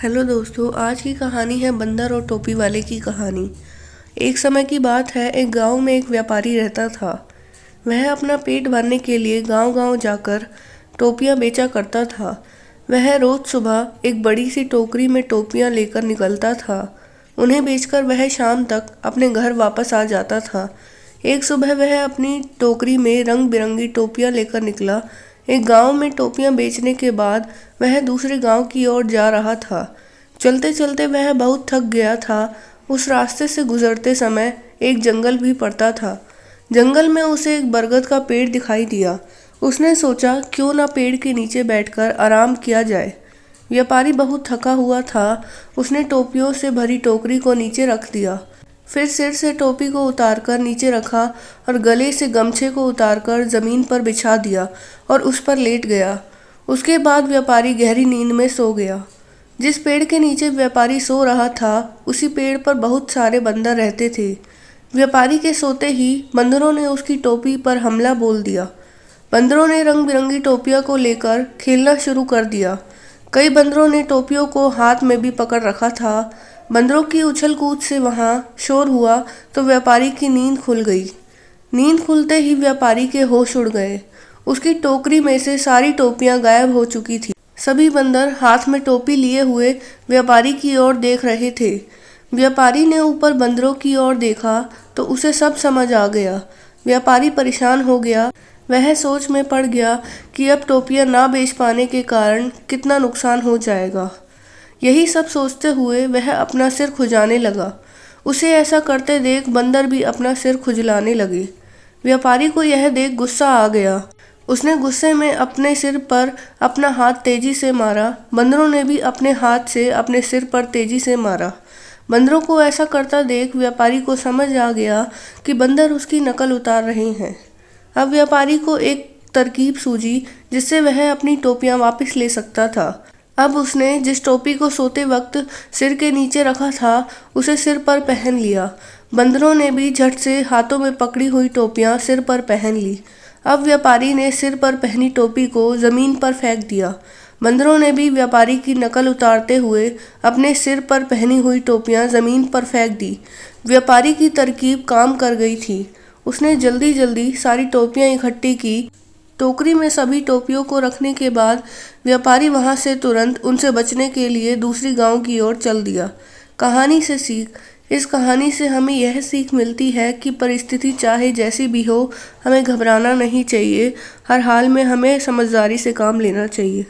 Hello दोस्तों, आज की कहानी है बंदर और टोपी वाले की कहानी। एक समय की बात है, एक गांव में एक व्यापारी रहता था। वह अपना पेट भरने के लिए गांव-गांव जाकर टोपियां बेचा करता था। वह रोज सुबह एक बड़ी सी टोकरी में टोपियां लेकर निकलता था। उन्हें बेचकर वह शाम तक अपने घर वापस आ जाता था। एक सुबह वह अपनी टोकरी में रंग बिरंगी टोपियां लेकर निकला। एक गांव में टोपियां बेचने के बाद वह दूसरे गांव की ओर जा रहा था। चलते चलते वह बहुत थक गया था। उस रास्ते से गुजरते समय एक जंगल भी पड़ता था। जंगल में उसे एक बरगद का पेड़ दिखाई दिया। उसने सोचा, क्यों ना पेड़ के नीचे बैठकर आराम किया जाए। व्यापारी बहुत थका हुआ था। उसने टोपियों से भरी टोकरी को नीचे रख दिया। फिर सिर से टोपी को उतारकर नीचे रखा और गले से गमछे को उतारकर जमीन पर बिछा दिया और उस पर लेट गया। उसके बाद व्यापारी गहरी नींद में सो गया। जिस पेड़ के नीचे व्यापारी सो रहा था, उसी पेड़ पर बहुत सारे बंदर रहते थे। व्यापारी के सोते ही बंदरों ने उसकी टोपी पर हमला बोल दिया। बंदरों ने रंग बिरंगी टोपियों को लेकर खेलना शुरू कर दिया। कई बंदरों ने टोपियों को हाथ में भी पकड़ रखा था। बंदरों की उछल कूद से वहां शोर हुआ तो व्यापारी की नींद खुल गई। नींद खुलते ही व्यापारी के होश उड़ गए। उसकी टोकरी में से सारी टोपियां गायब हो चुकी थी। सभी बंदर हाथ में टोपी लिए हुए व्यापारी की ओर देख रहे थे। व्यापारी ने ऊपर बंदरों की ओर देखा तो उसे सब समझ आ गया। व्यापारी परेशान हो गया। वह सोच में पड़ गया कि अब टोपियां ना बेच पाने के कारण कितना नुकसान हो जाएगा। यही सब सोचते हुए वह अपना सिर खुजाने लगा। उसे ऐसा करते देख बंदर भी अपना सिर खुजलाने लगे। व्यापारी को यह देख गुस्सा आ गया। उसने गुस्से में अपने सिर पर अपना हाथ तेजी से मारा। बंदरों ने भी अपने हाथ से अपने सिर पर तेजी से मारा। बंदरों को ऐसा करता देख व्यापारी को समझ आ गया कि बंदर उसकी नकल उतार रहे हैं। अब व्यापारी को एक तरकीब सूझी जिससे वह अपनी टोपियां वापस ले सकता था। अब उसने जिस टोपी को सोते वक्त सिर के नीचे रखा था, उसे सिर पर पहन लिया। बंदरों ने भी झट से हाथों में पकड़ी हुई टोपियां सिर पर पहन ली। अब व्यापारी ने सिर पर पहनी टोपी को जमीन पर फेंक दिया। बंदरों ने भी व्यापारी की नकल उतारते हुए अपने सिर पर पहनी हुई टोपियां जमीन पर फेंक दी। व्यापारी की तरकीब काम कर गई थी। उसने जल्दी जल्दी सारी टोपियां इकट्ठी की। टोकरी में सभी टोपियों को रखने के बाद व्यापारी वहां से तुरंत उनसे बचने के लिए दूसरी गांव की ओर चल दिया। कहानी से सीख। इस कहानी से हमें यह सीख मिलती है कि परिस्थिति चाहे जैसी भी हो, हमें घबराना नहीं चाहिए। हर हाल में हमें समझदारी से काम लेना चाहिए।